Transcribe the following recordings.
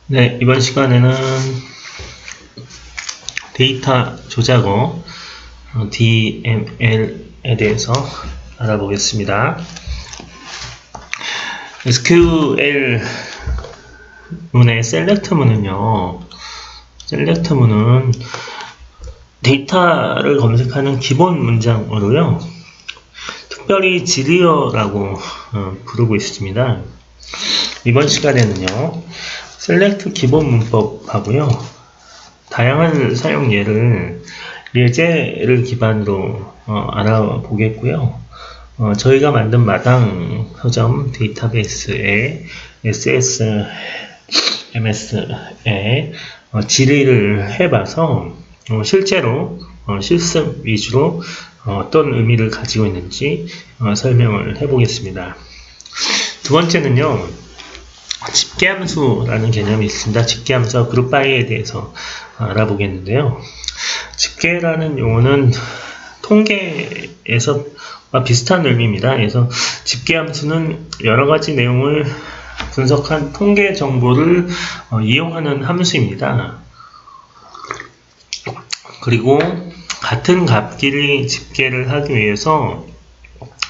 네, 이번 시간에는 데이터 조작어 DML에 대해서 알아보겠습니다. SQL 문의 셀렉트 문은요, 셀렉트 문은 데이터를 검색하는 기본 문장어로요, 특별히 지리어라고 부르고 있습니다. 이번 시간에는요, 셀렉트 기본 문법하고요, 다양한 사용 예제를 기반으로 알아보겠고요. 저희가 만든 마당 서점 데이터베이스에 SSMS에 질의를 해봐서 실제로 실습 위주로 어떤 의미를 가지고 있는지 설명을 해보겠습니다. 두 번째는요, 집계함수라는 개념이 있습니다. 집계함수와 그룹바이에 대해서 알아보겠는데요. 집계라는 용어는 통계에서 비슷한 의미입니다. 그래서 집계함수는 여러가지 내용을 분석한 통계 정보를 이용하는 함수입니다. 그리고 같은 값끼리 집계를 하기 위해서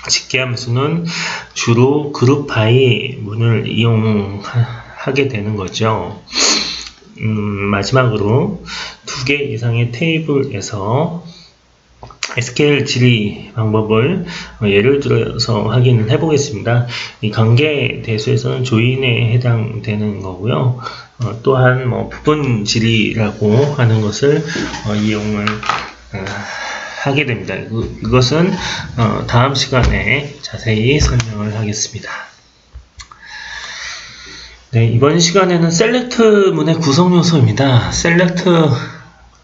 집계함수는 주로 그룹바이 문을 이용하게 되는 거죠. 마지막으로 2개 이상의 테이블에서 SQL 질의 방법을 예를 들어서 확인을 해보겠습니다. 이 관계 대수에서는 조인에 해당되는 거고요. 또한 부분 질의라고 하는 것을 이용을 하게 됩니다. 이것은 다음 시간에 자세히 설명을 하겠습니다. 네, 이번 시간에는 셀렉트 문의 구성 요소입니다. 셀렉트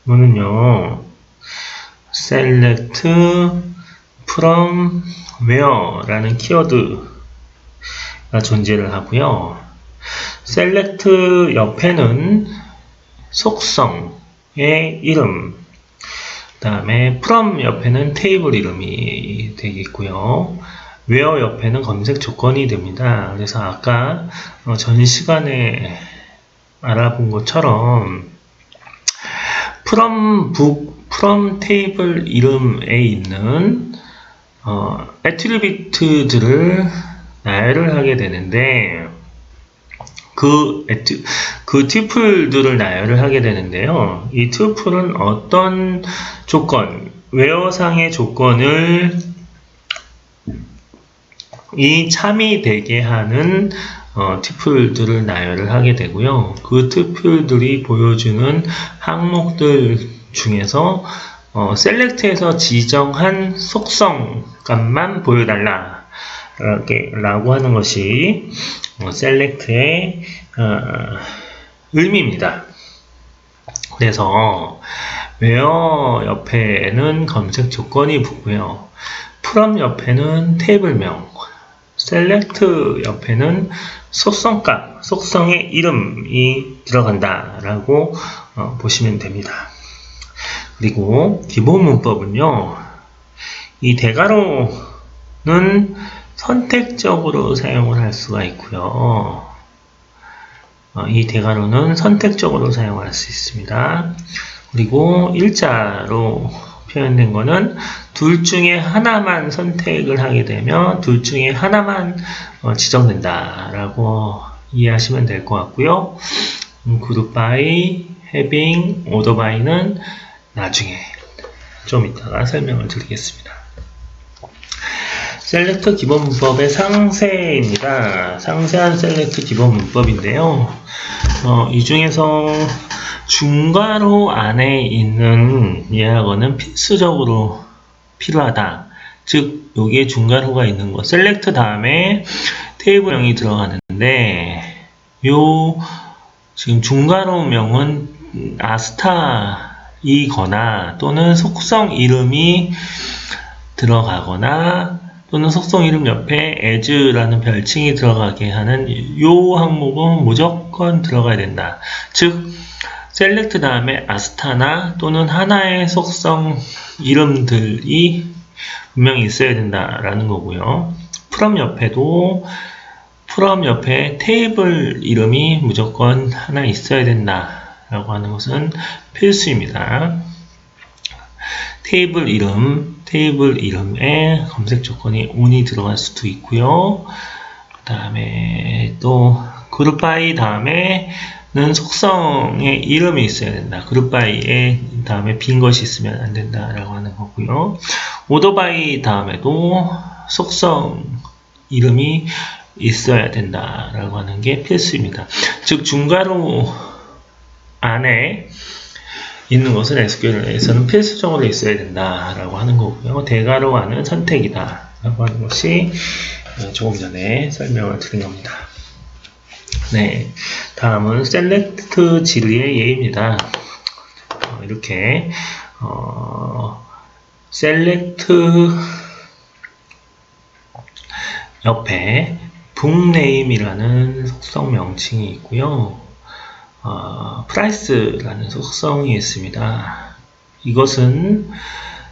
문은요, select from where라는 키워드가 존재를 하고요. select 옆에는 속성의 이름, 그 다음에 from 옆에는 테이블 이름이 되겠고요. where 옆에는 검색 조건이 됩니다. 그래서 아까 전 시간에 알아본 것처럼 from 테이블 이름에 있는 애트리뷰트들을 나열을 하게 되는데 그 튜플들을 나열을 하게 되는데요. 이 튜플은 어떤 조건, 웨어상의 조건을 참이되게 하는 튜플들을 나열을 하게 되고요. 그 튜플들이 보여주는 항목들 중에서 셀렉트에서 지정한 속성 값만 보여달라 라고 하는 것이 셀렉트의 의미입니다. 그래서 where 옆에는 검색 조건이 붙고요. from 옆에는 테이블명, select 옆에는 속성값, 속성의 이름이 들어간다 라고 보시면 됩니다. 그리고 기본 문법은요, 이 대괄호는 선택적으로 사용을 할 수가 있고요. 이 대괄호는 선택적으로 사용할 수 있습니다. 그리고 일자로 표현된 거는 둘 중에 하나만 선택을 하게 되면 둘 중에 하나만 지정된다 라고 이해하시면 될 것 같고요. 그룹 바이, 해빙, 오더 바이는 나중에 좀 이따가 설명을 드리겠습니다. 셀렉트 기본 문법의 상세입니다. 상세한 셀렉트 기본 문법인데요. 이 중에서 중괄호 안에 있는 예약어는 필수적으로 필요하다. 즉, 여기에 중괄호가 있는 거. 셀렉트 다음에 테이블명이 들어가는데, 지금 중괄호명은 아스타이거나 또는 속성 이름이 들어가거나 또는 속성 이름 옆에 as라는 별칭이 들어가게 하는 이 항목은 무조건 들어가야 된다. 즉, 셀렉트 다음에 아스타나 또는 하나의 속성 이름들이 분명히 있어야 된다라는 거고요. from 옆에도 from 옆에 테이블 이름이 무조건 하나 있어야 된다 라고 하는 것은 필수입니다. 테이블 이름에 검색 조건이 on이 들어갈 수도 있고요. 그 다음에 또 그룹 바이 다음에는 속성의 이름이 있어야 된다. 그룹 바이에 다음에 빈 것이 있으면 안 된다 라고 하는 거고요. 오더 바이 다음에도 속성 이름이 있어야 된다 라고 하는 게 필수입니다. 즉 중괄호 안에 있는 것은 SQL에서는 필수적으로 있어야 된다 라고 하는 거고요. 대괄호 안은 선택이다 라고 하는 것이 조금 전에 설명을 드린 겁니다. 네, 다음은 select 진리의 예입니다. 이렇게 select 옆에 bookname이라는 속성 명칭이 있고요. price라는 속성이 있습니다. 이것은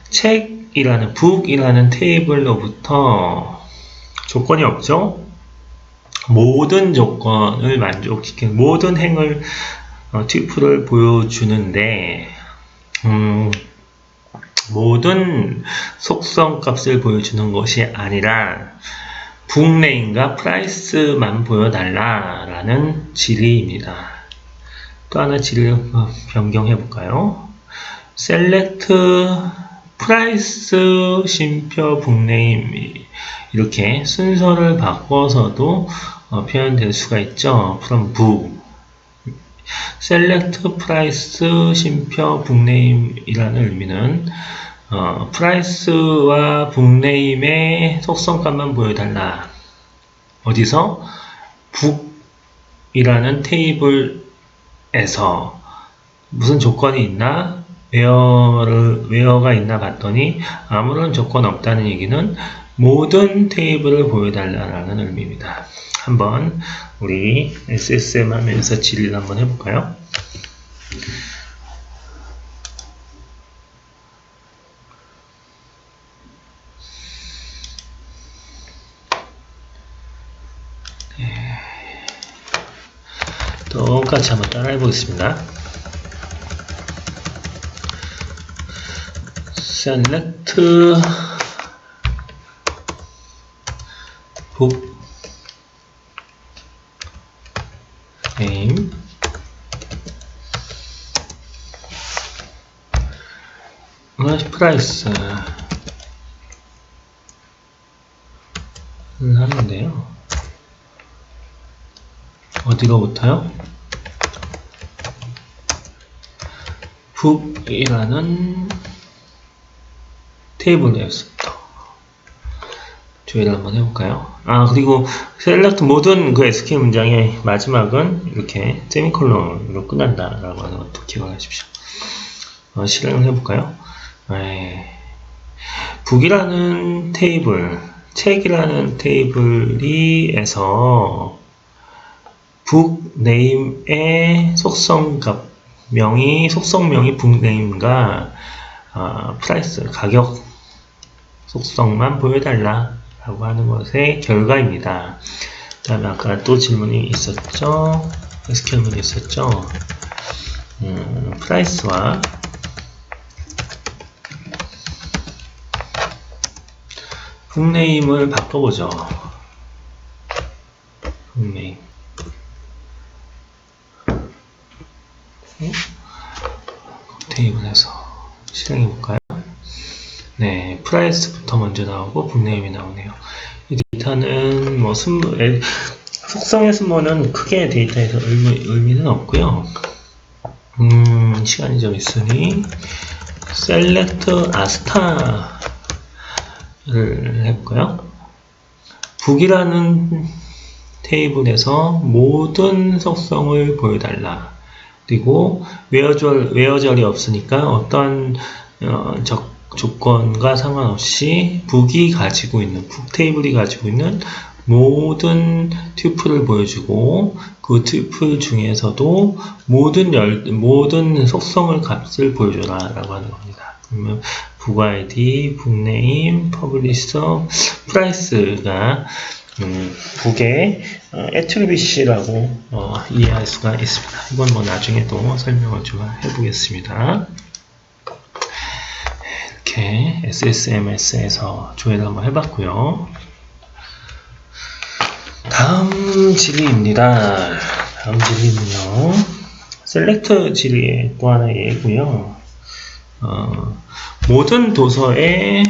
책이라는 book이라는 테이블로부터 조건이 없죠. 모든 조건을 만족시키는 모든 행을 튜플을 보여주는데 모든 속성 값을 보여주는 것이 아니라 bookname과 price만 보여달라 라는 질의입니다. 또 하나 질의를 변경해 볼까요? select price 쉼표 bookname 이렇게 순서를 바꿔서도 표현될 수가 있죠. from book select price 쉼표 bookname 이라는 의미는 price와 bookname의 속성값만 보여달라. 어디서? book이라는 테이블에서 무슨 조건이 있나? where가 있나 봤더니 아무런 조건 없다는 얘기는 모든 테이블을 보여달라는 의미입니다. 한번 우리 SSM 하면서 질의를 한번 해볼까요? 네. 똑같이 한번 따라해 보겠습니다. select book name price를 하는데요. 어디로부터요? book이라는 테이블에서부터 조회를 한번 해볼까요? 그리고 select 모든 그 SQL 문장의 마지막은 이렇게 세미콜론으로 끝난다 라고 하는 것도 기억하십시오. 실행을 해볼까요? 북이라는 테이블, 책이라는 테이블이에서 북 네임의 속성값 속성명이 북 네임과 프라이스, 가격 속성만 보여달라 라고 하는 것의 결과입니다. 그 다음에 아까 또 질문이 있었죠. SQL문이 있었죠. 프라이스와 북네임을 바꿔보죠. 북네임 테이블에서 실행해볼까요? 네, 프라이스부터 먼저 나오고 북네임이 나오네요. 이 데이터는 뭐 속성의 순모는 크게 데이터에서 의미는 없고요. 시간이 좀 있으니 select asta를 해볼까요? 북이라는 테이블에서 모든 속성을 보여달라. 그리고 where절이 없으니까 어떤 조건과 상관없이 북이 가지고 있는 북 테이블이 가지고 있는 모든 튜플을 보여주고 그 튜플 중에서도 모든 속성을 값을 보여줘라 라고 하는 겁니다. 그러면 북 ID, 북네임, 퍼블리셔, 프라이스가 북의 attribute라고 이해할 수가 있습니다. 이건 뭐 나중에 또 설명을 좀 해보겠습니다. 이렇게 SSMS에서 조회를 한번 해봤고요. 다음 질의입니다. 다음 질의는요, 셀렉트 질의의 또 하나의 예고요. 모든 도서의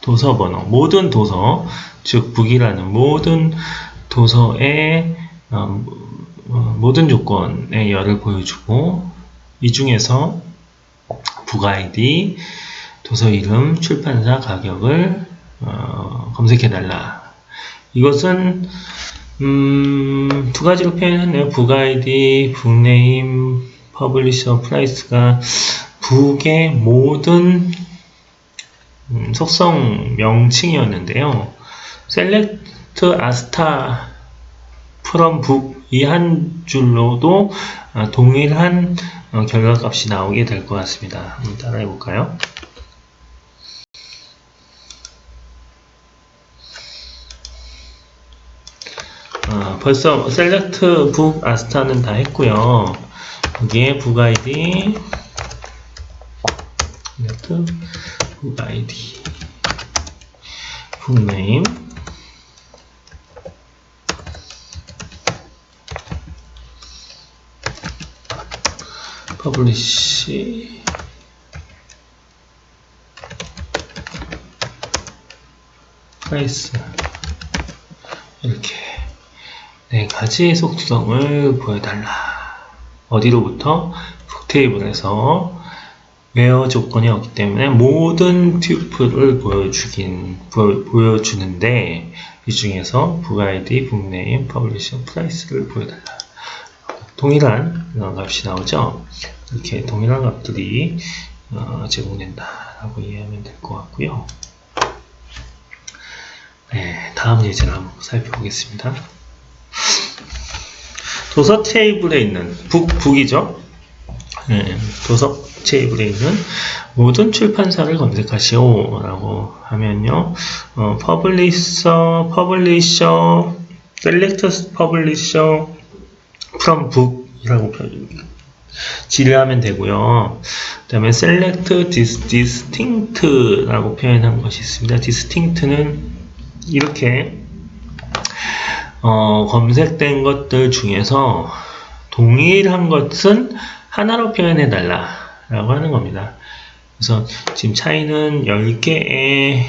도서 번호, 모든 도서, 즉 북이라는 모든 도서의 모든 조건의 열을 보여주고, 이 중에서 북 아이디, 도서 이름, 출판사, 가격을 검색해달라. 이것은 두 가지로 표현했네요. 북 아이디, 북 네임, 퍼블리셔, 프라이스가 북의 모든 속성 명칭이었는데요. 셀렉트 아스타 프롬 북 이 한 줄로도 동일한 결과값이 나오게 될 것 같습니다. 한번 따라해 볼까요? 벌써 셀렉트 북 아스타는 다 했고요. 여기에 북 아이디, 셀렉트 북 아이디, 북 네임, 퍼블리시, 프라이스, 이렇게 네 가지 속성을 보여달라. 어디로부터? 북 테이블에서 웨어 조건이 없기 때문에 모든 튜플을 보여주는데, 이 중에서 북 아이디, 북 네임, 퍼블리셔, 프라이스를 보여달라. 동일한 값이 나오죠. 이렇게 동일한 값들이 제공된다라고 이해하면 될 것 같고요. 네, 다음 예제를 한번 살펴보겠습니다. 도서 테이블에 있는 북이죠. 네, 도서 테이블에 있는 모든 출판사를 검색하시오 라고 하면요, 퍼블리셔, 셀렉트 퍼블리셔 from book이라고 질의하면 되고요. 그 다음에 select distinct라고 표현한 것이 있습니다. distinct는 이렇게 검색된 것들 중에서 동일한 것은 하나로 표현해 달라 라고 하는 겁니다. 그래서 지금 차이는 10개의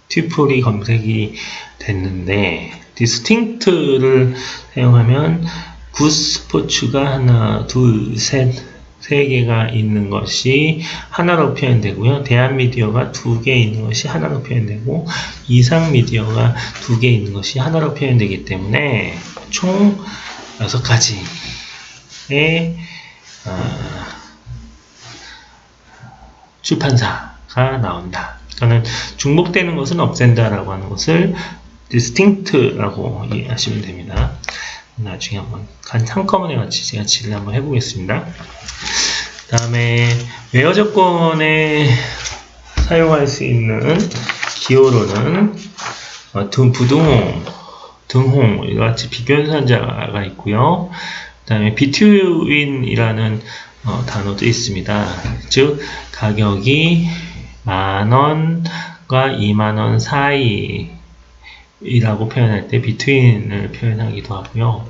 튜플이 검색이 됐는데, distinct를 사용하면 굿스포츠가 하나, 둘, 셋, 3개가 있는 것이 하나로 표현되고요. 대한미디어가 2개 있는 것이 하나로 표현되고, 이상미디어가 2개 있는 것이 하나로 표현되기 때문에 총 6가지의 출판사가 나온다. 그러니까 중복되는 것은 없앤다라고 하는 것을 distinct라고 이해하시면 됩니다. 나중에 한꺼번에 같이 제가 질의를 한번 해보겠습니다. 그 다음에 웨어 조건에 사용할 수 있는 기호로는 부등호, 등호, 이와 같이 비교현상자가 있고요. 그 다음에 between이라는 단어도 있습니다. 즉 가격이 10,000원과 20,000원 사이 이라고 표현할 때 between을 표현하기도 하고요.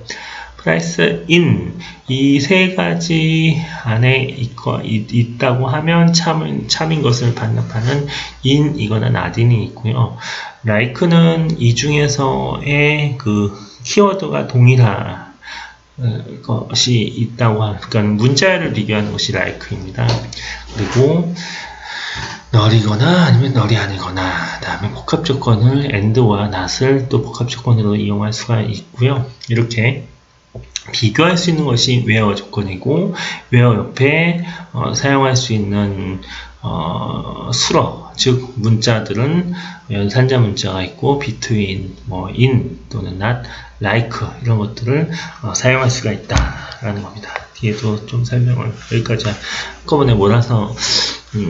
price in, 이 3가지 안에 있다고 하면 참인 것을 반납하는 in 이거나 not이 있고요. like는 이 중에서의 그 키워드가 동일한 것이 있다고 그러니까 문자를 비교하는 것이 like입니다. 그리고 널이거나 아니면 널이 아니거나, 다음에 복합 조건을 and와 not을 또 복합 조건으로 이용할 수가 있고요. 이렇게 비교할 수 있는 것이 where 조건이고, where 옆에 사용할 수 있는 수러, 즉 문자들은 연산자 문자가 있고 between, in 또는 not, like 이런 것들을 사용할 수가 있다라는 겁니다. 뒤에도 좀 설명을 여기까지 한꺼번에 몰아서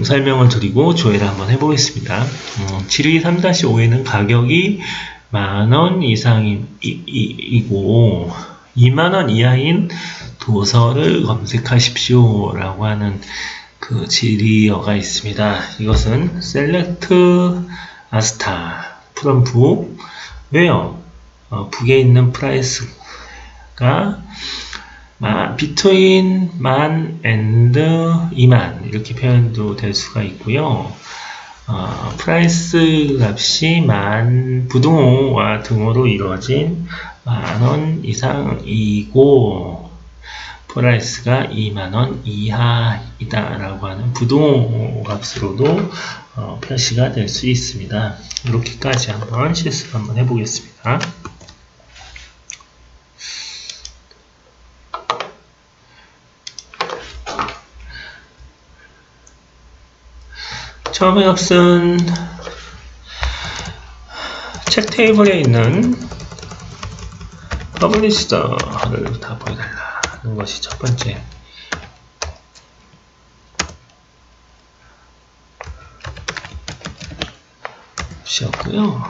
설명을 드리고 조회를 한번 해보겠습니다. 질의 3-5에는 가격이 10,000원 이상이고 20,000원 이하인 도서를 검색하십시오 라고 하는 그 질의어가 있습니다. 이것은 select 아스타 from 북 왜요? 북에 있는 프라이스가 between 10,000 and 20,000 이렇게 표현도 될 수가 있고요. 프라이스 값이 부등호와 등호로 이루어진 10,000원 이상이고 프라이스가 20,000원 이하이다 라고 하는 부등호 값으로도 표시가 될 수 있습니다. 이렇게까지 한번 실습 한번 해보겠습니다. 처음의 값은 책 테이블에 있는 퍼블리셔를 다 보여달라는 것이 첫 번째. 값이었고요.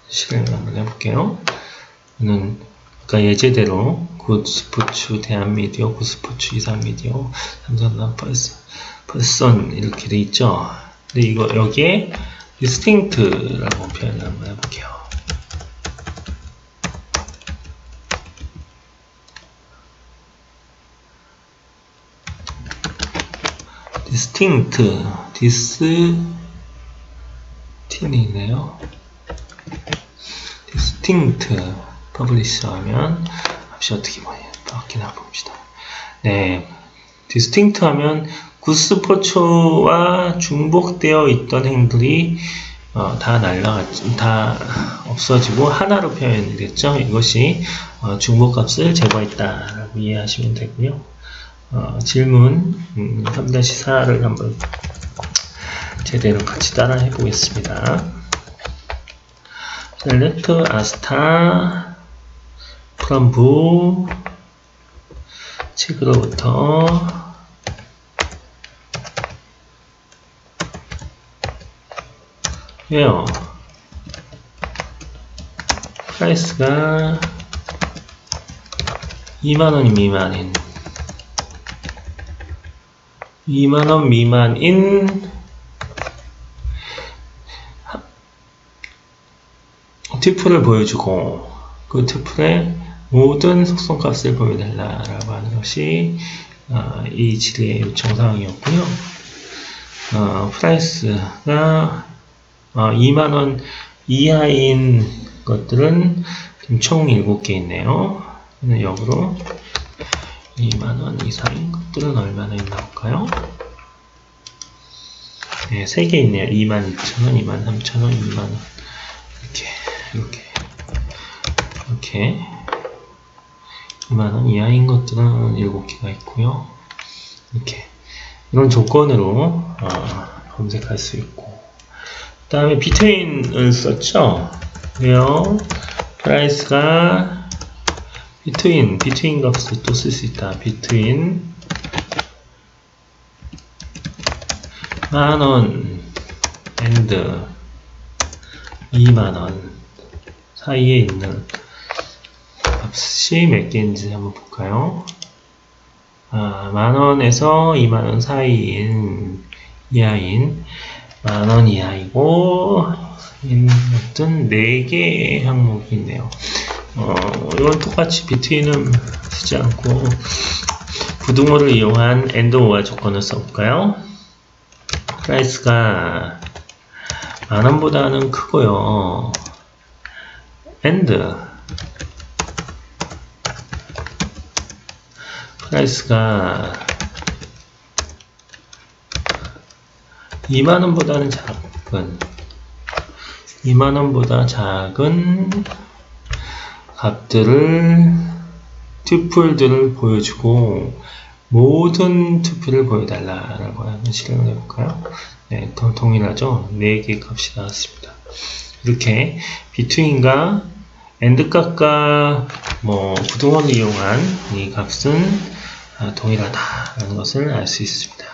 실행 한번 해볼게요. 이는 아까 예제대로 굿스포츠, 대한미디어, 굿스포츠, 이산미디어, 삼성산 퍼슨 이렇게 돼 있죠. 근데 이거 여기에 distinct라고 표현을 한번 해볼게요. distinct,있네요. distinct publisher 하면 값이 어떻게 바뀌나 봅시다. 네, distinct 하면 굿스포츠와 중복되어 있던 행들이 다 없어지고 하나로 표현이 됐죠. 이것이 중복값을 제거했다라고 이해하시면 되고요. 질문 3-4를 한번 제대로 같이 따라 해보겠습니다. select 아스타 from 북 책으로부터 왜요? 프라이스가 20,000원 미만인 20,000원 미만인 튜플을 보여주고 그 튜플의 모든 속성값을 보여달라라고 하는 것이 이 질의의 요청사항이었고요. 프라이스가 20,000원 이하인 것들은 총 7개 있네요. 역으로 20,000원 이상인 것들은 얼마나 있나 볼까요? 네, 3개 있네요. 22,000원, 23,000원, 20,000원 이렇게 20,000원 이하인 것들은 7개가 있고요. 이렇게 이런 조건으로 검색할 수 있고 그 다음에 between을 썼죠. 왜요? 프라이스가 between 값을 또 쓸 수 있다. between 10,000원 and 20,000원 사이에 있는 값이 몇 개인지 한번 볼까요? 10,000원에서 20,000원 사이인 이하인 10,000원 이하이고 어떤 4개의 항목이 있네요. 이건 똑같이 between은 쓰지 않고 부등호를 이용한 and or 조건을 써볼까요? 프라이스가 10,000원보다는 크고요. and 프라이스가 20,000원보다는 작은 20,000원보다 작은 값들을 튜플들을 보여주고 모든 튜플을 보여달라라고 하는 실행을 해볼까요? 네, 동일하죠? 4개의 값이 나왔습니다. 이렇게 between과 and 값과 부등호를 이용한 이 값은 동일하다라는 것을 알 수 있습니다.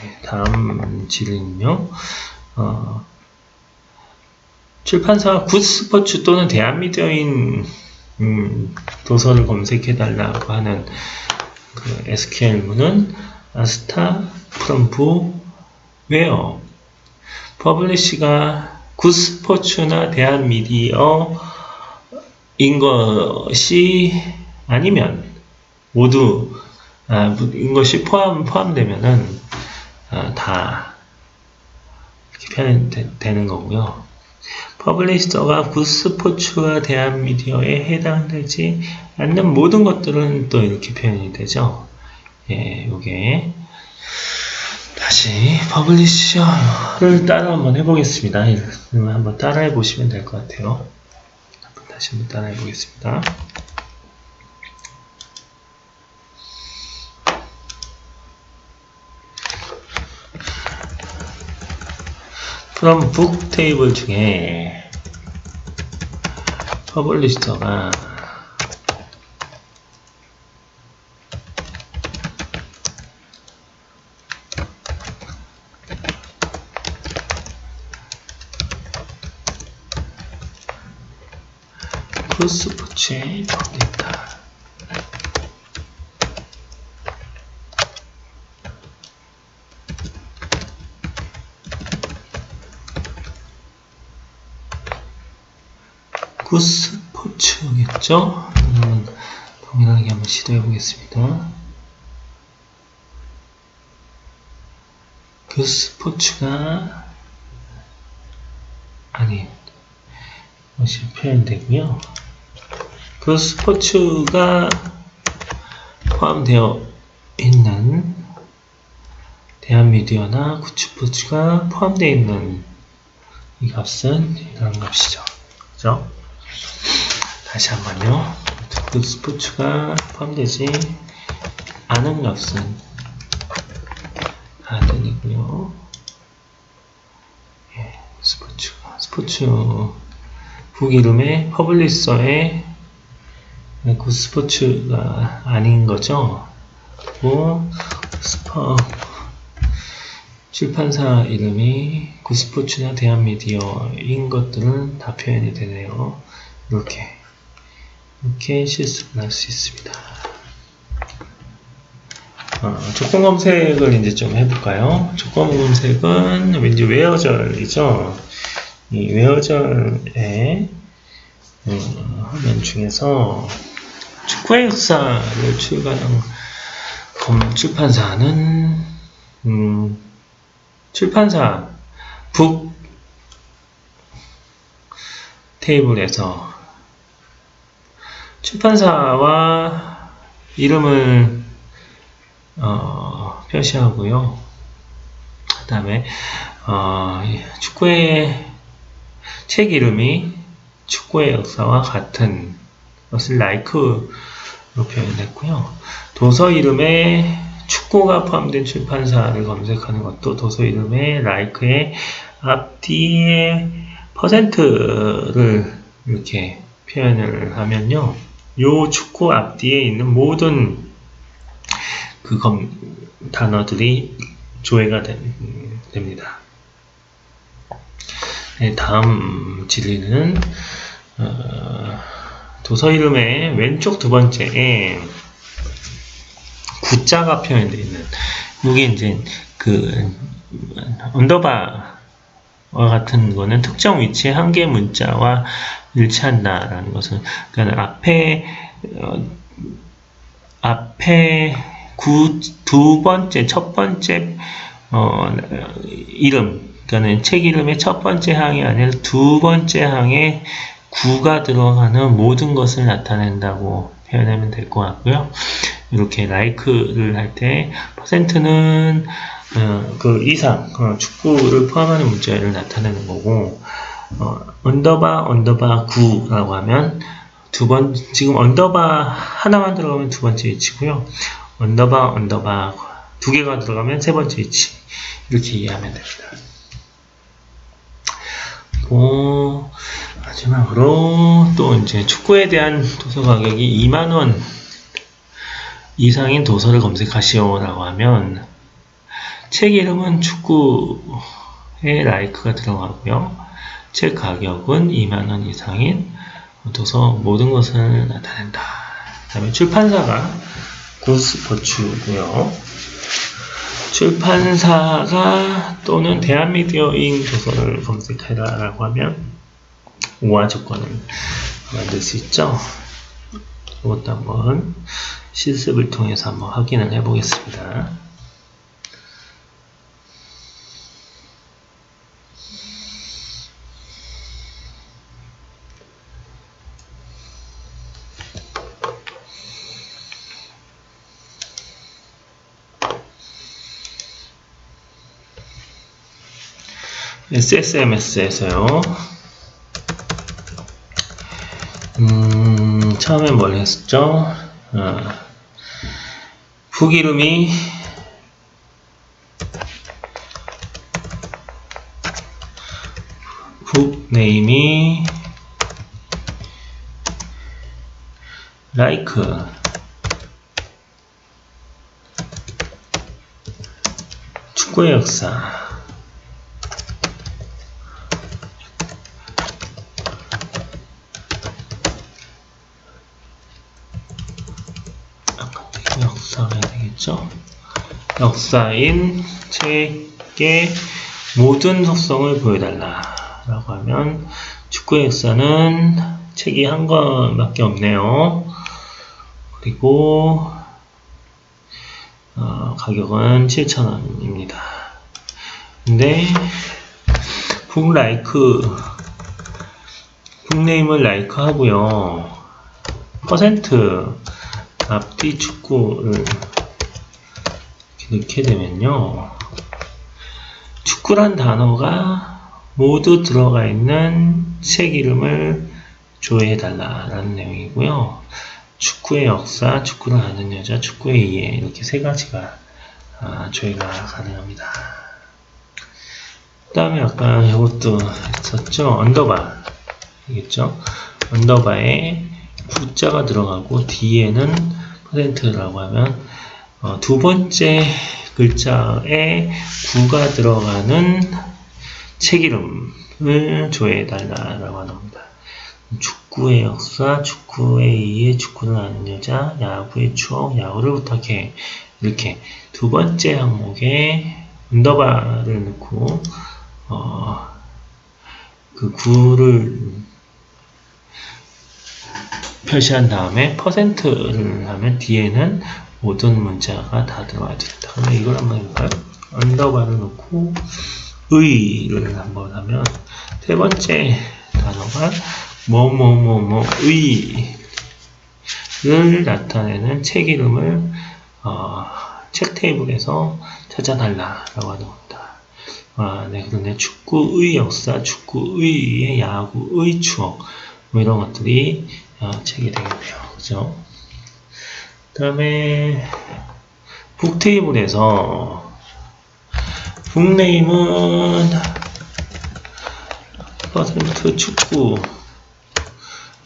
네, 다음 질문은요. 출판사가 굿스포츠 또는 대한미디어인 도서를 검색해달라고 하는 그 SQL문은 아스타 프롬프 웨어 퍼블리시가 굿스포츠나 대한미디어인 것이 아니면 모두 인 것이 포함되면은 다 이렇게 표현되는 거고요. 퍼블리셔가 굿스포츠와 대한미디어에 해당되지 않는 모든 것들은 또 이렇게 표현이 되죠. 예, 요게 다시 퍼블리셔를 따라 한번 해보겠습니다. 한번 따라 해보시면 될 것 같아요. 다시 한번 따라 해보겠습니다. from book 테이블 중에 퍼블리셔가 굿스포츠에 포함된다. 굿스포츠겠죠? 동일하게 한번 시도해 보겠습니다. 굿스포츠가 아닌 것이 표현되고요. 굿스포츠가 포함되어 있는 대한미디어나 굿스포츠가 포함되어 있는 이 값은 이런 값이죠. 그죠? 다시 한번요. 굿스포츠가 포함되지 않은 값은 아든이고요. 예, 스포츠 북 이름의 퍼블리셔에 굿스포츠가 아닌 거죠. 그리고 출판사 이름이 굿스포츠나 대한미디어인 것들은 다 표현이 되네요. 이렇게 실습을 할 수 있습니다. 조건 검색을 이제 좀 해볼까요? 조건 검색은 왠지 웨어절이죠. 이 웨어절의 화면 중에서 축구의 역사를 출간한 출판사는 출판사 북 테이블에서 출판사와 이름을 표시하고요. 그 다음에 축구의 책 이름이 축구의 역사와 같은 것을 like로 표현했고요. 도서 이름에 축구가 포함된 출판사를 검색하는 것도 도서 이름에 like의 앞뒤에 %를 이렇게 표현을 하면요. 요 축구 앞뒤에 있는 모든 그 단어들이 조회가 됩니다. 네, 다음 진리는 도서 이름의 왼쪽 두 번째에 구자가 표현되어 있는 이게 이제 그 언더바와 같은 거는 특정 위치의 한 개의 문자와 일치한다라는 것은 그러니까 앞에 두 번째 첫 번째 이름 그러니까 책 이름의 첫 번째 항이 아니라 두 번째 항에 구가 들어가는 모든 것을 나타낸다고 표현하면 될 것 같고요. 이렇게 like를 할 때 %는 그 이상 축구를 포함하는 문자를 나타내는 거고 언더바 9라고 하면 지금 언더바 하나만 들어가면 두 번째 위치고요. 언더바 두 개가 들어가면 세 번째 위치 이렇게 이해하면 됩니다. 그리고 마지막으로 또 이제 축구에 대한 도서 가격이 2만원 이상인 도서를 검색하시오 라고 하면 책 이름은 축구에 like가 들어가고요. 책 가격은 2만원 이상인 도서 모든 것을 나타낸다. 그 다음에 출판사가 굿스포츠고요. 출판사가 또는 대한미디어인 도서를 검색해라 라고 하면 우화 조건을 만들 수 있죠. 이것도 한번 실습을 통해서 한번 확인을 해 보겠습니다. SSMS에서요. 처음에 뭘 했었죠? 북 이름이 북 네임이 라이크 축구의 역사 역사가 되겠죠? 역사인 책의 모든 속성을 보여달라 라고 하면 축구의 역사는 책이 한 권밖에 없네요. 그리고 가격은 7,000원입니다. 근데 북네임을 라이크 하고요. 퍼센트 앞뒤 축구를 이렇게 넣게 되면요. 축구란 단어가 모두 들어가 있는 책 이름을 조회해달라 라는 내용이고요. 축구의 역사, 축구를 아는 여자, 축구의 이해 이렇게 세 가지가 조회가 가능합니다. 그 다음에 아까 이것도 있었죠. 언더바 이겠죠. 언더바에 구자가 들어가고 뒤에는 퍼센트라고 하면 두 번째 글자에 9가 들어가는 책 이름을 조회해달라라고 합니다. 축구의 역사, 축구의 이해, 축구를 아는 여자, 야구의 추억, 야구를 부탁해 이렇게 두 번째 항목에 언더바를 넣고 그 9를 표시한 다음에 퍼센트를 하면 뒤에는 모든 문자가 다 들어와야 된다. 그러면 이걸 한번 해볼까요? 언더바를 넣고 의를 한번 하면 세 번째 단어가 의를 나타내는 책 이름을 책 테이블에서 찾아달라라고 하는 겁니다. 네, 그런데 축구의 역사, 축구의 야구의 추억 뭐 이런 것들이 책이 되겠네요. 그죠? 그 다음에 북 테이블에서 북네임은 퍼센트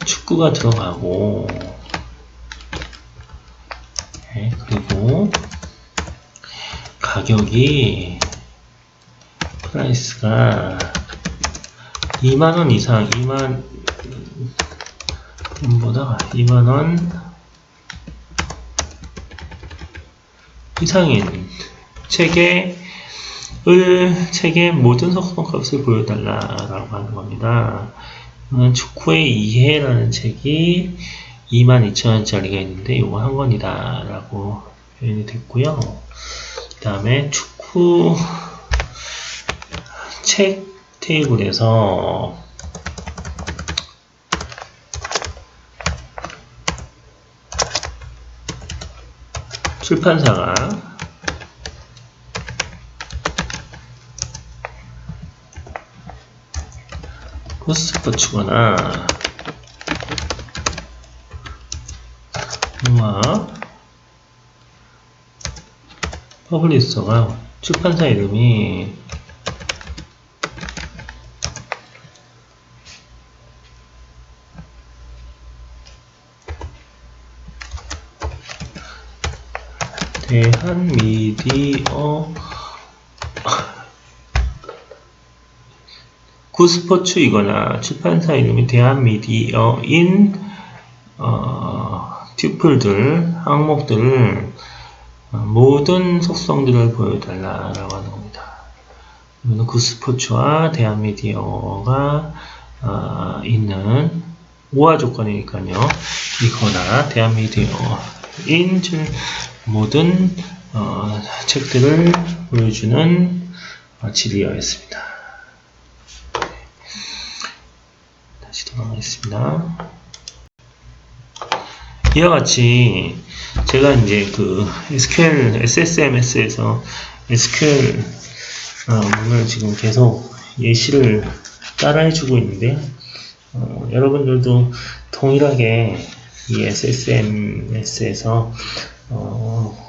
축구가 들어가고 네, 그리고 가격이 프라이스가 2만원 이상 2만원 이상인 책의 모든 속성값을 보여달라라고 하는 겁니다. 축구의 이해라는 책이 22,000원짜리가 있는데 이거 한 권이다 라고 표현이 됐고요. 그 다음에 축구 책 테이블에서 출판사가 굿스포츠거나 퍼블리셔가 출판사 이름이 대한미디어 구스포츠이거나 출판사 이름이 대한미디어인 튜플들, 항목들을 모든 속성들을 보여달라라고 하는 겁니다. 그러면 구스포츠와 대한미디어가 있는 우화 조건이니까요. 이거나 대한미디어인 모든 책들을 보여주는 질의어였습니다. 다시 돌아가겠습니다. 이와 같이 제가 이제 그 SQL, SSMS에서 SQL 문을 지금 계속 예시를 따라해주고 있는데요. 여러분들도 동일하게 이 SSMS에서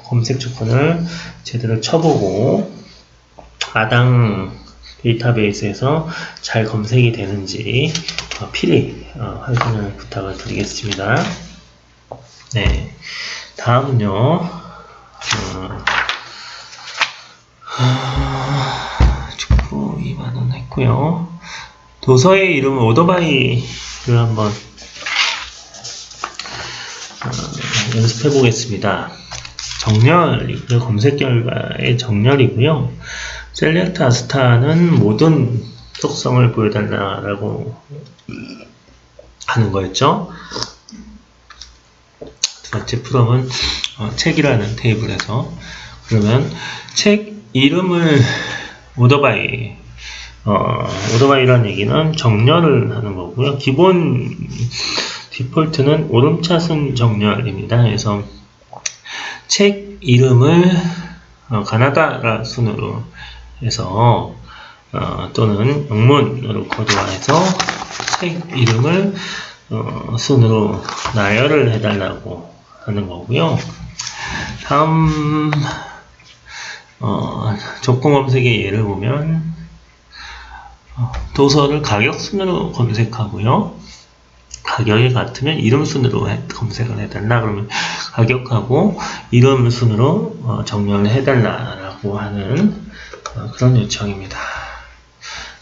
검색 조건을 제대로 쳐보고 아당 데이터베이스에서 잘 검색이 되는지 필히 확인을 부탁을 드리겠습니다. 네, 다음은요. 축구 2만원 했고요. 도서의 이름은 오토바이를 한번 연습해 보겠습니다. 정렬, 검색 결과의 정렬이고요. 셀렉트 아스타는 모든 속성을 보여달라고 하는 거였죠. 두 번째 프롬은 책이라는 테이블에서, 그러면 책 이름을 오토바이라는 얘기는 정렬을 하는 거고요. 기본 디폴트는 오름차순 정렬입니다. 그래서 책 이름을 가나다 순으로 해서 또는 영문으로 코드화해서 책 이름을 순으로 나열을 해달라고 하는 거고요. 다음 조건 검색의 예를 보면 도서를 가격 순으로 검색하고요. 가격이 같으면 이름 순으로 검색을 해달라. 그러면 가격하고 이름 순으로 정렬을 해달라라고 하는 그런 요청입니다.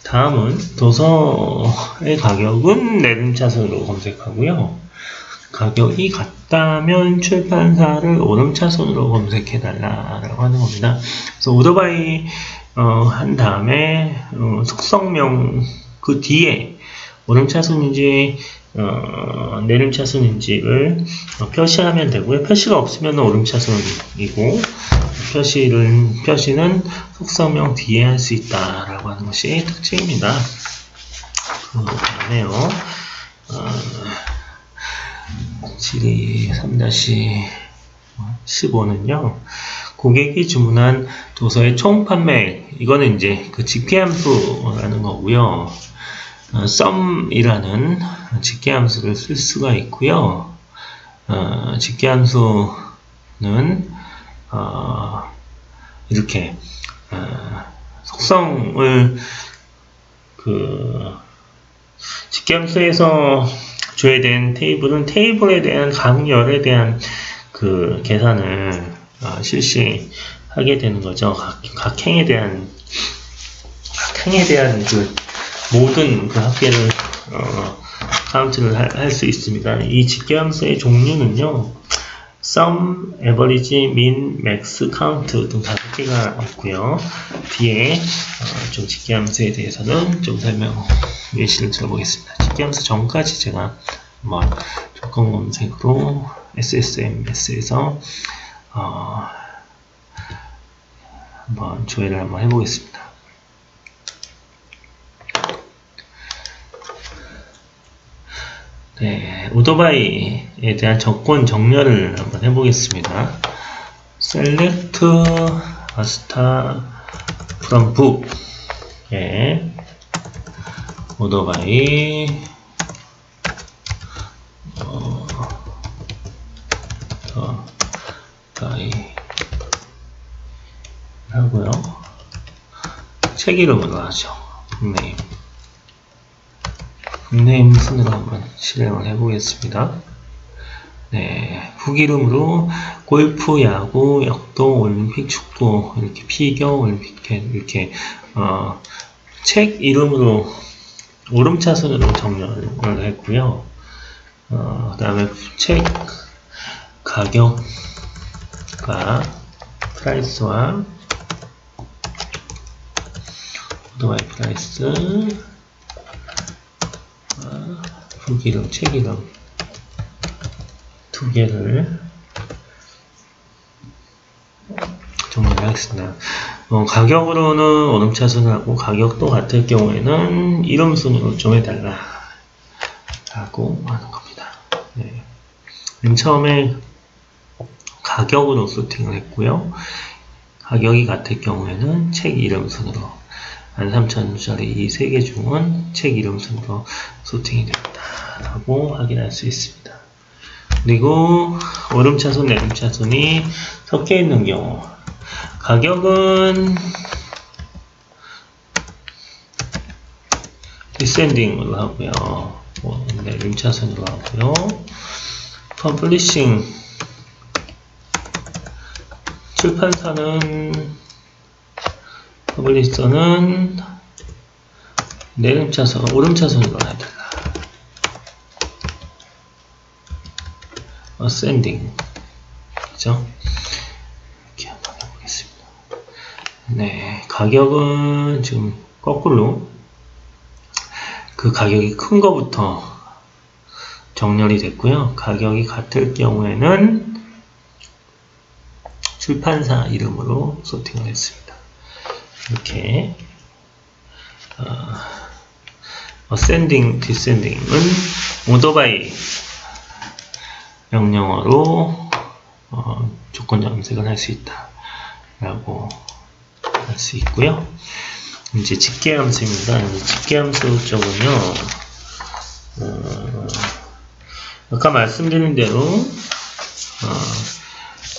다음은 도서의 가격은 내림차순으로 검색하고요. 가격이 같다면 출판사를 오름차순으로 검색해달라라고 하는 겁니다. 그래서 오토바이 한 다음에 속성명 그 뒤에 오름차순인지 내림차순인지를 표시하면 되고요. 표시가 없으면 오름차순이고 표시는 속성명 뒤에 할 수 있다라고 하는 것이 특징입니다. 그 다음에요. 질의 3-15는요. 고객이 주문한 도서의 총 판매액, 이거는 이제 그 집계함수라는 거고요. sum이라는 집계함수를 쓸 수가 있고요. 집계함수는 이렇게 속성을 집계함수에서 줘야 되는 테이블은 테이블에 대한 강열에 대한 그 계산을 실시하게 되는 거죠. 각 행에 대한 그 모든 그 합계를 카운트를 할 수 있습니다. 이 집계함수의 종류는요, sum, average, mean, max, count 등 5개가 있고요. 뒤에 좀 집계함수에 대해서는 좀 예시를 들어보겠습니다. 집계함수 전까지 제가 한번 조건 검색으로 SSMS에서 한번 조회를 한번 해보겠습니다. 네, 오토바이에 대한 조건 정렬을 한번 해보겠습니다. select asta from book 오토바이 하고요. 책 이름으로 하죠. 닉네임 순으로 한번 실행을 해보겠습니다. 네, 훅 이름으로 골프, 야구, 역도, 올림픽, 축구, 이렇게 피겨, 올림픽, 이렇게 책 이름으로 오름차순으로 정렬을 했고요. 그 다음에 책 가격과 프라이스와 오토바이 프라이스 부기름, 책이름 두 개를 정리를 하겠습니다. 가격으로는 오름차순하고 가격도 같을 경우에는 이름순으로 좀 해달라 라고 하는 겁니다. 네. 맨 처음에 가격으로 소팅을 했고요. 가격이 같을 경우에는 책 이름 순으로 13,000원짜리 이 세 개 중은 책 이름 순으로 소팅이 됐다라고 확인할 수 있습니다. 그리고 오름차순, 내림차순이 섞여 있는 경우 가격은 디센딩으로 하고요. 내림차순으로 하고요. 퍼블리싱 출판사는 퍼블리서는 내림차순, 오름차순으로 해달라. 어센딩 그죠? 이렇게 한번 해보겠습니다. 네, 가격은 지금 거꾸로 그 가격이 큰 거부터 정렬이 됐고요. 가격이 같을 경우에는 출판사 이름으로 소팅을 했습니다. 이렇게 어센딩, 디센딩은 오토바이 명령어로 조건 염색을 할 수 있다 라고 할 수 있고요. 이제 집계함수입니다. 집계함수 쪽은요, 아까 말씀드린 대로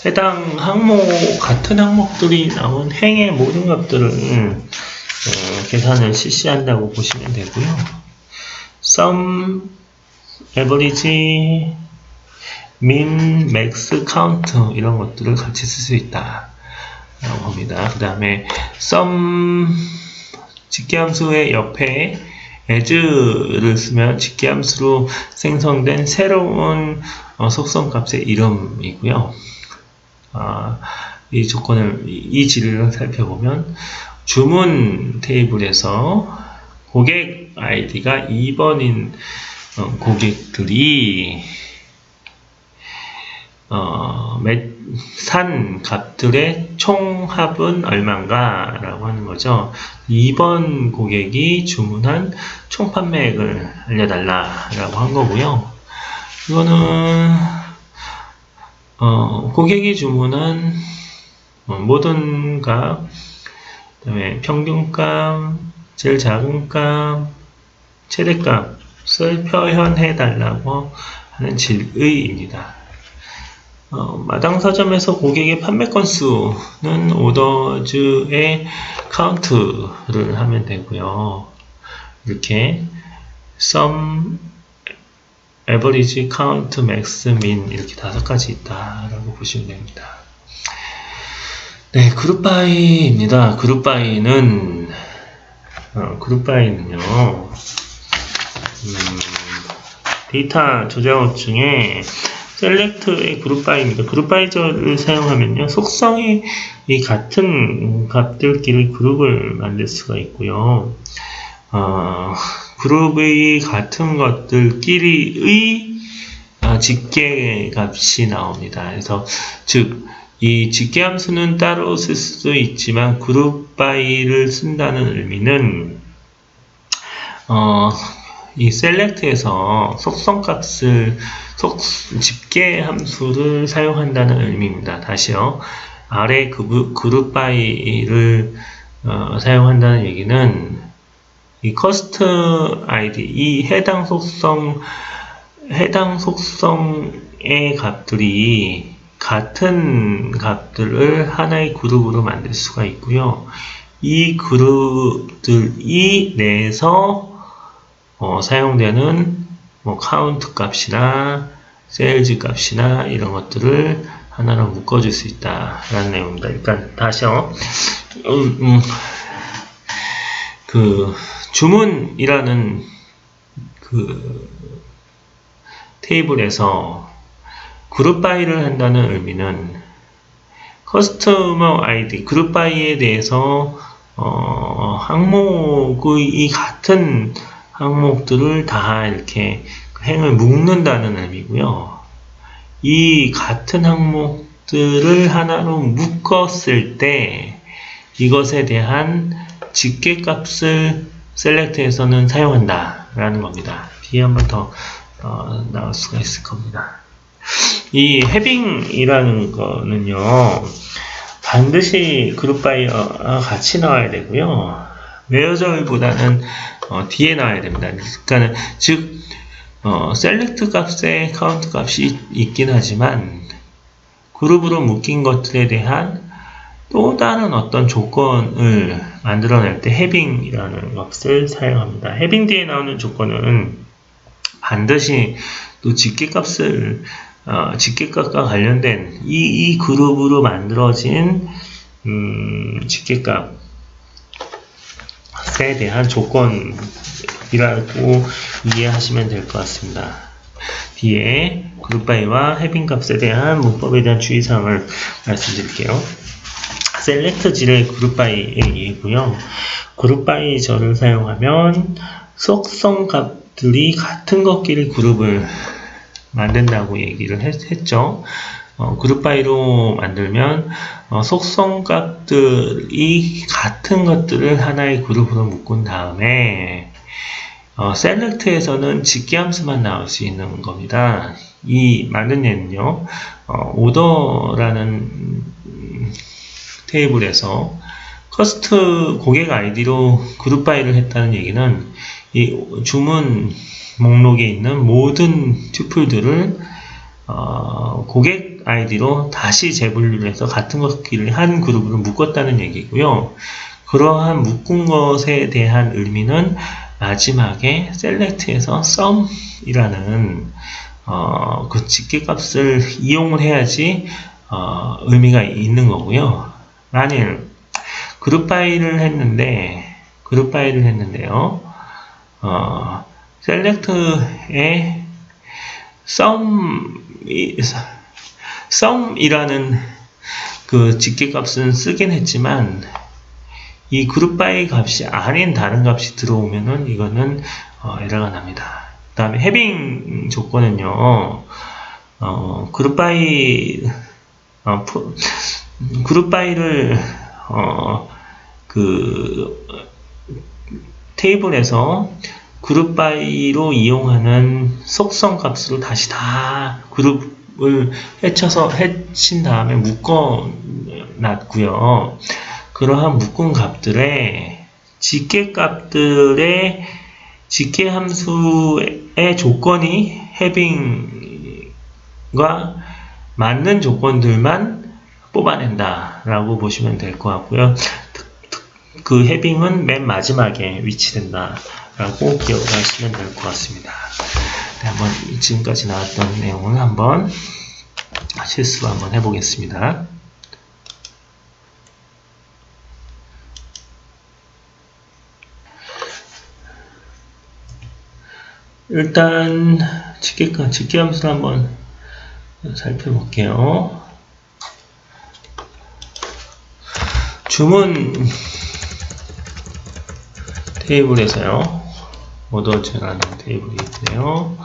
해당 항목, 같은 항목들이 나온 행의 모든 값들을 계산을 실시한다고 보시면 되고요. sum, average, min, max, count 이런 것들을 같이 쓸 수 있다 라고 합니다. 그 다음에 sum 집계함수의 옆에 as를 쓰면 집계함수로 생성된 새로운 속성값의 이름이고요. 이 조건을, 이 지를 살펴보면 주문 테이블에서 고객 아이디가 2번인 고객들이 산 값들의 총합은 얼마인가 라고 하는 거죠. 2번 고객이 주문한 총 판매액을 알려달라 라고 한 거고요. 이거는 고객이 주문한 모든 값, 그 다음에 평균값, 제일 작은 값, 최대값을 표현해 달라고 하는 질의입니다. 마당 서점에서 고객의 판매 건수는 오더즈의 카운트를 하면 되고요. 이렇게 sum, average, count, max, min 이렇게 5가지 있다라고 보시면 됩니다. 네, 그룹바이입니다. 그룹바이는요, 데이터 저장업 중에 셀렉트의 그룹바이입니다. 그룹바이저를 사용하면요, 속성이 같은 값들끼리 그룹을 만들 수가 있고요. 그룹의 같은 것들끼리의 집계 값이 나옵니다. 그래서 즉 이 집계 함수는 따로 쓸 수도 있지만 그룹바이를 쓴다는 의미는 이 셀렉트에서 속성값을 집계 함수를 사용한다는 의미입니다. 다시요. 아래 그룹바이를 사용한다는 얘기는 이 커스트 아이디, 이 해당 속성의 값들이 같은 값들을 하나의 그룹으로 만들 수가 있고요. 이 그룹들이 내에서 사용되는 카운트 값이나 세일즈 값이나 이런 것들을 하나로 묶어줄 수 있다라는 내용입니다. 일단 다시요. 그 주문이라는 그 테이블에서 그룹 바이를 한다는 의미는 커스터머 아이디, 그룹 바이에 대해서 항목의 같은 항목들을 다 이렇게 행을 묶는다는 의미고요. 이 같은 항목들을 하나로 묶었을 때 이것에 대한 집계값을 셀렉트에서는 사용한다 라는 겁니다. 뒤에 한번 더 나올 수가 있을 겁니다. 이 해빙이라는 거는요, 반드시 그룹 바이어가 같이 나와야 되고요. 웨어절보다는 뒤에 나와야 됩니다. 그러니까 즉 셀렉트 값에 카운트 값이 있긴 하지만 그룹으로 묶인 것들에 대한 또 다른 어떤 조건을 만들어낼 때 해빙이라는 것을 사용합니다. 해빙 뒤에 나오는 조건은 반드시 또 집계값을 집계값과 관련된 이 그룹으로 만들어진 집계값에 대한 조건이라고 이해하시면 될 것 같습니다. 뒤에 그룹 바이와 해빙 값에 대한 문법에 대한 주의사항을 말씀드릴게요. 셀렉트 질의 그룹 바이의 예고요. 그룹 바이 절을 사용하면 속성 값들이 같은 것끼리 그룹을 만든다고 얘기를 했죠. 그룹 바이로 만들면 속성 값들이 같은 것들을 하나의 그룹으로 묶은 다음에 셀렉트에서는 집계함수만 나올 수 있는 겁니다. 이 만든 예는요, 오더라는 테이블에서 커스트 고객 아이디로 그룹 바이를 했다는 얘기는 이 주문 목록에 있는 모든 튜플들을 고객 아이디로 다시 재분류를 해서 같은 것끼리 한 그룹으로 묶었다는 얘기고요. 그러한 묶은 것에 대한 의미는 마지막에 셀렉트에서 sum이라는 그 집계값을 이용을 해야지 의미가 있는 거고요. 만일 그룹 바이를 했는데요. 셀렉트에 sum이라는 그 집계값은 쓰긴 했지만 이 그룹 바이 값이 아닌 다른 값이 들어오면은 이거는 에러가 납니다. 그 다음에 해빙 조건은요, 그룹 바이를 그 테이블에서 그룹 바이로 이용하는 속성 값으로 다시 다 그룹을 해친 다음에 묶어 놨고요. 그러한 묶은 값들의 집계값들의 집계 함수의 조건이 해빙과 맞는 조건들만 뽑아낸다 라고 보시면 될 것 같고요. 그 해빙은 맨 마지막에 위치된다 라고 기억을 하시면 될 것 같습니다. 네, 한번 지금까지 나왔던 내용을 한번 실습 한번 해보겠습니다. 일단 집계 함수를 한번 살펴볼게요. 주문 테이블에서요. 오더즈라는 테이블이 있네요.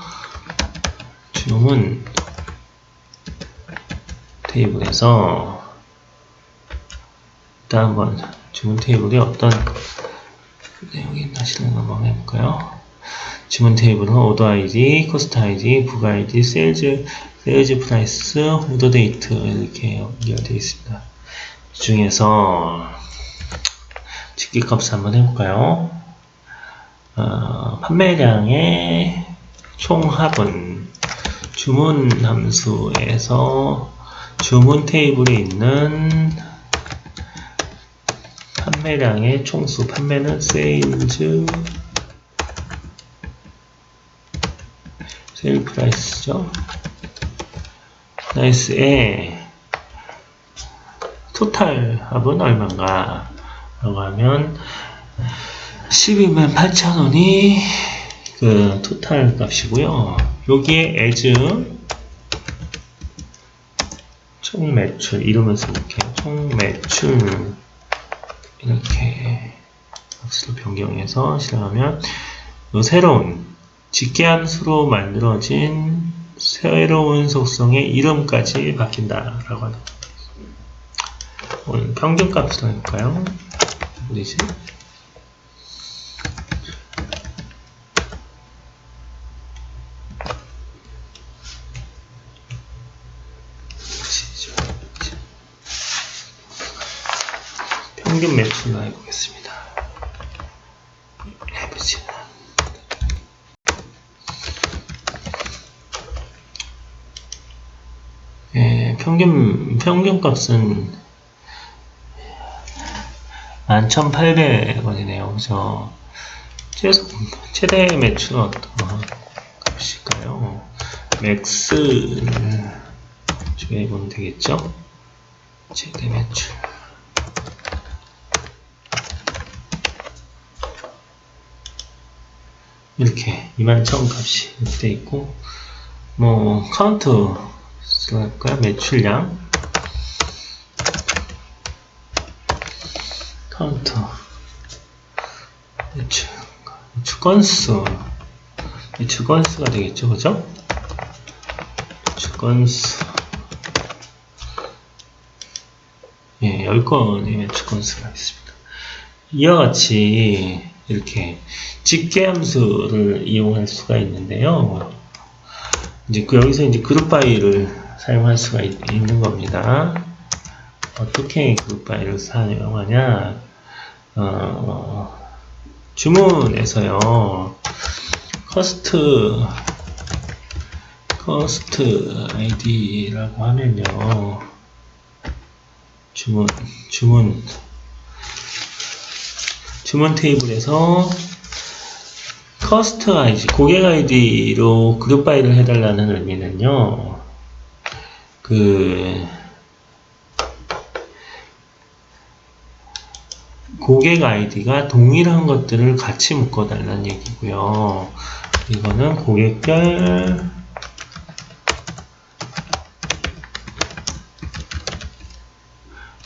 주문 테이블에서 일단 한번 주문 테이블이 어떤 내용이 있나 실행 한번 해볼까요? 주문 테이블은 오더 아이디, 코스트 아이디, 북 아이디, 세일즈 프라이스, 오더 데이트 이렇게 연결되어 있습니다. 이 중에서 집계값을 한번 해볼까요? 판매량의 총합은 주문 함수에서 주문 테이블에 있는 판매량의 총수, 판매는 세일 프라이스죠. 프라이스의 토탈 합은 얼마인가 라고 하면 128,000원이 그 토탈 값이고요. 여기에 as 총 매출 이름을 써볼게요. 총 매출 이렇게 값으로 변경해서 실행하면 새로운 직계함수로 만들어진 새로운 속성의 이름까지 바뀐다라고 하는 겁니다. 오늘 평균값으로 해볼까요? 어디지? 평균 매출로 해보겠습니다. 해보지. 예, 평균 값은 11,800원이네요. 그죠? 최대 매출은 어떤 값일까요? 맥스를 조회해보면 되겠죠? 최대 매출. 이렇게 21,000 값이 이렇게 있고, 뭐 카운트 할까요? 매출량 카운트 매출 건수 매출 건수가 되겠죠, 그죠? 매출 건수 예, 10건의 매출 건수가 있습니다. 이와 같이 이렇게 집계함수를 이용할 수가 있는데요. 이제 여기서 이제 그룹 바이를 사용할 수가 있는 겁니다. 어떻게 그룹 바이를 사용하냐? 주문에서요. 커스트 아이디라고 하면요. 주문 테이블에서 커스트 아이디, 고객 아이디로 그룹 바이를 해달라는 의미는요. 고객 아이디가 동일한 것들을 같이 묶어달라는 얘기고요. 이거는 고객별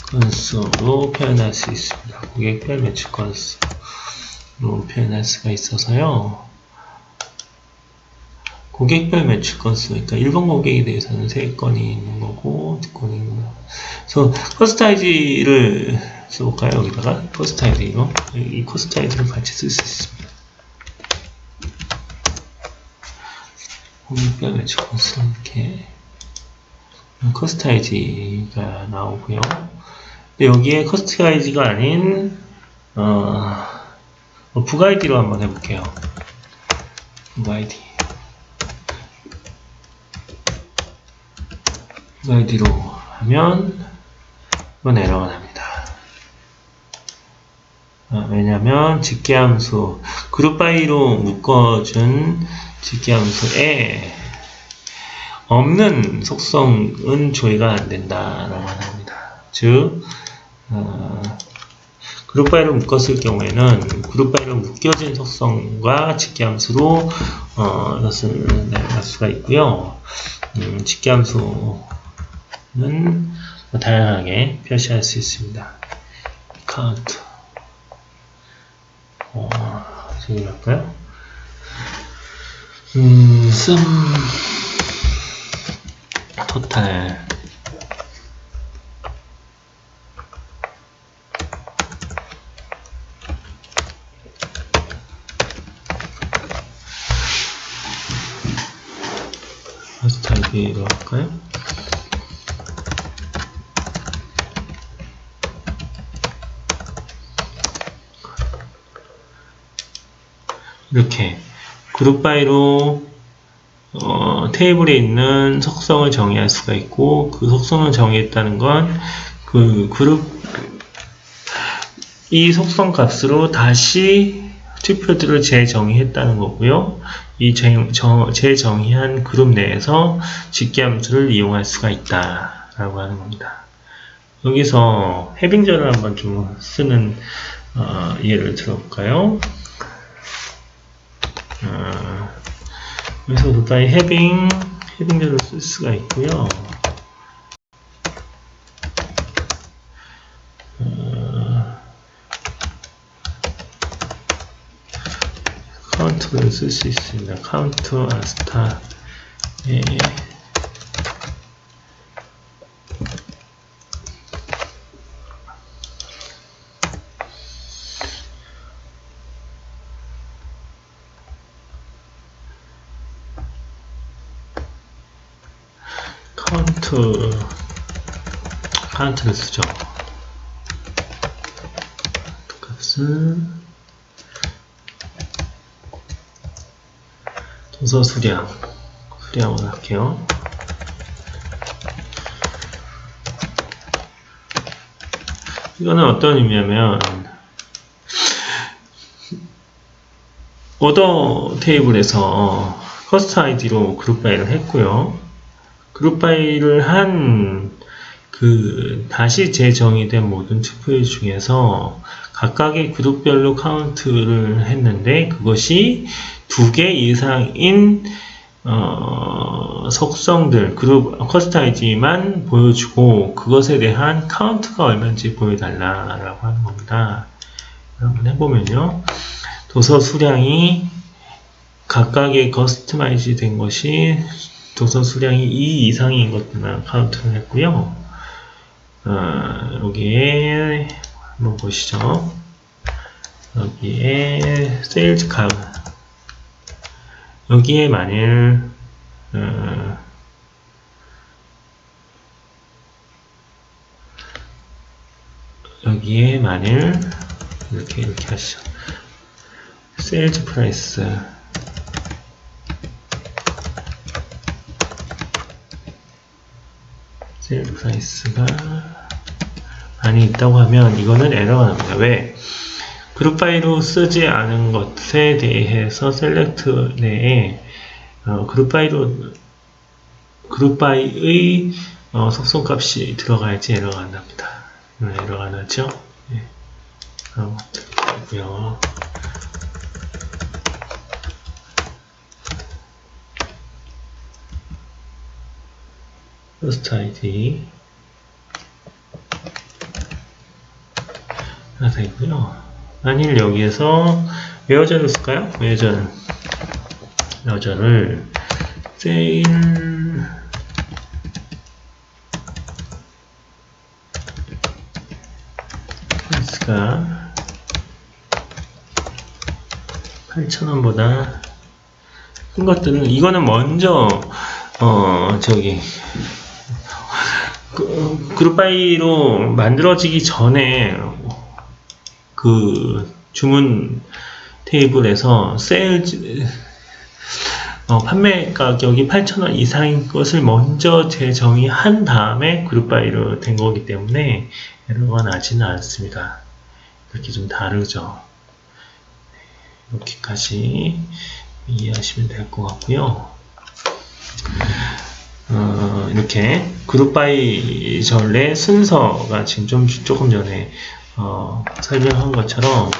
건수로 표현할 수 있습니다. 고객별 매출 건수로 표현할 수가 있어서요. 고객별 매출 건수, 그러니까 1번 고객에 대해서는 3건이 있는 거고, 2건이 있는 거고. 그래서 커스트 아이디를 써볼까요? 여기다가 커스트 아이디로 이 커스트 아이디를 같이 쓸 수 있습니다. 고객별 매출 건수 이렇게 커스트 아이디가 나오고요. 근데 여기에 커스트 아이디가 아닌 북 아이디로 한번 해볼게요. 북 아이디로 하면 이건 에러가 납니다. 왜냐면 집계함수 그룹 바이로 묶어준 집계함수에 없는 속성은 조회가 안 된다라고 합니다. 즉 그룹 바이로 묶었을 경우에는 그룹 바이로 묶여진 속성과 집계함수로 이것을 내할 수가 있고요. 집계함수는 다양하게 표시할 수 있습니다. 카운트 저기 할까요? 토탈 스타일로 할까요? 이렇게 그룹 바이로 테이블에 있는 속성을 정의할 수가 있고 그 속성을 정의했다는 건 그 그룹 이 속성 값으로 다시 투표들을 재정의했다는 거고요. 이 재정의한 그룹 내에서 집계함수를 이용할 수가 있다라고 하는 겁니다. 여기서 해빙절을 한번 좀 쓰는 예를 들어볼까요? 여기서 group by having대로 쓸 수가 있고요. 카운트를 쓸 수 있습니다. 카운트 아스타 카운트를 쓰죠. 값은 도서 수량으로 할게요. 이거는 어떤 의미냐면 오더 테이블에서 커스트 아이디로 그룹 바이를 했고요. 그룹 바이를 한 다시 재정의된 모든 투표 중에서 각각의 그룹별로 카운트를 했는데 그것이 2개 이상인 속성들, 그룹 커스트 아이디만 보여주고 그것에 대한 카운트가 얼마인지 보여달라라고 하는 겁니다. 한번 해보면요. 도서 수량이 각각의 커스터마이즈 된 것이 도서 수량이 2 이상인 것들만 카운트를 했고요. 여기에 한번 보시죠. 여기에 세일즈 값 여기에 만일 이렇게 하시죠. 세일즈 프라이스 세일즈 프라이스가 많이 있다고 하면 이거는 에러가 납니다. 왜? 그룹 바이로 쓰지 않은 것에 대해서 셀렉트 내에 그룹 바이의 속성값이 들어가야지 에러가 안 납니다. 에러가 나죠? 네. 고요. first id 하나 되고요. 만일 여기에서 웨어절을 쓸까요? 웨어절을 세일 프라이스가 8,000원보다 큰 것들은 이거는 먼저 그룹 바이로 만들어지기 전에 주문 테이블에서 판매 가격이 8,000원 이상인 것을 먼저 재정의한 다음에 그룹 바이로 된 거기 때문에 에러가 나지는 않습니다. 이렇게 좀 다르죠. 이렇게까지 이해하시면 될 것 같고요. 이렇게 그룹 바이 전의 순서가 지금 조금 전에 설명한 것처럼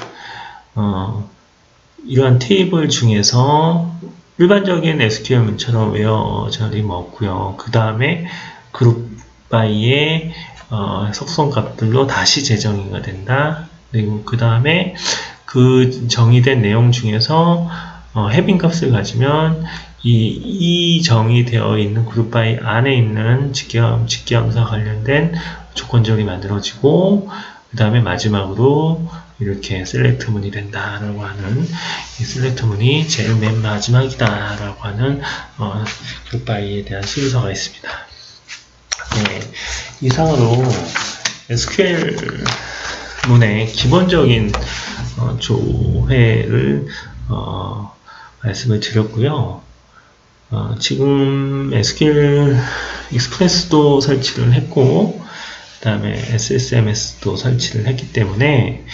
이러한 테이블 중에서 일반적인 SQL 문처럼 웨어절이 먹고요. 그 다음에 그룹 바이의 속성 값들로 다시 재정의가 된다. 그리고 그 다음에 그 정의된 내용 중에서 해빙 값을 가지면 이 정의되어 있는 그룹 바이 안에 있는 직계함수와 관련된 조건절이 만들어지고 그 다음에 마지막으로 이렇게 셀렉트 문이 된다라고 하는 이 셀렉트 문이 제일 맨 마지막이다라고 하는 그룹 바이에 대한 순서가 있습니다. 네, 이상으로 SQL 문의 기본적인 조회를 말씀을 드렸고요. 지금 SQL 익스프레스도 설치를 했고 그 다음에 SSMS도 설치를 했기 때문에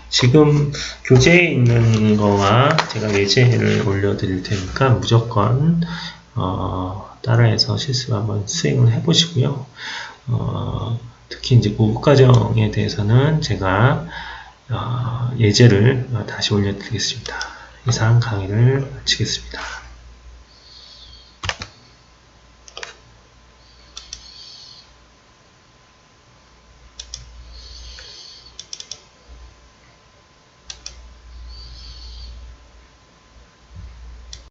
지금 교재에 있는 거와 제가 예제를 올려드릴 테니까 무조건 따라해서 실습 한번 수행을 해보시고요. 특히 이제 고급 과정에 대해서는 제가 예제를 다시 올려드리겠습니다. 이상 강의를 마치겠습니다.